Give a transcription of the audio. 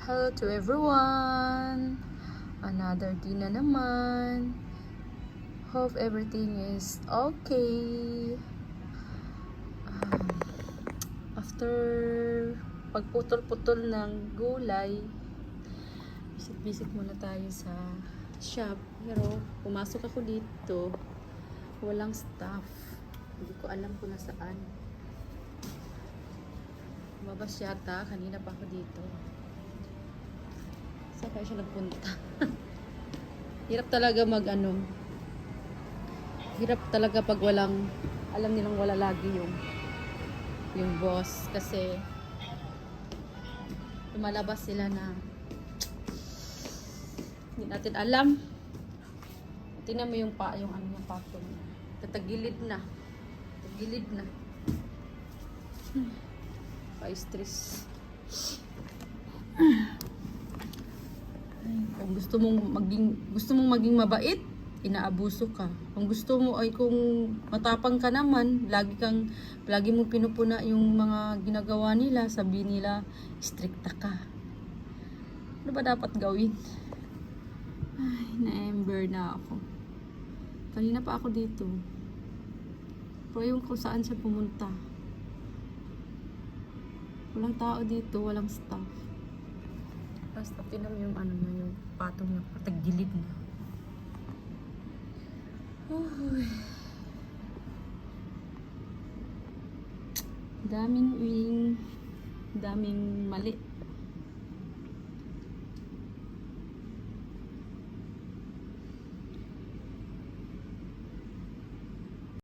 Hello to everyone! Another day na naman. Hope everything is okay. After pagputol-putol ng gulay, visit muna tayo sa shop. Pero pumasok ako dito, walang staff. Hindi ko alam kung nasaan. Lumabas yata, kanina pa ako dito. Saan kaya siya nagpunta? Hirap talaga hirap talaga pag walang, alam nilang wala lagi yung boss. Kasi lumalabas sila na hindi natin alam. Tingnan mo yung patong. Tatagilid na. Pa-stress. Kung gusto mong maging mabait, inaabuso ka. Kung gusto mo ay kung matapang ka naman, lagi mo pinupuna yung mga ginagawa nila, sabi nila, strikta ka. Ano ba dapat gawin? Ay, na-ember na ako. Kanina pa ako dito. Pero yung kung saan siya pumunta. Walang tao dito, walang staff. Basta tinan mo yung yung patong niya, patagilid na. Daming mali.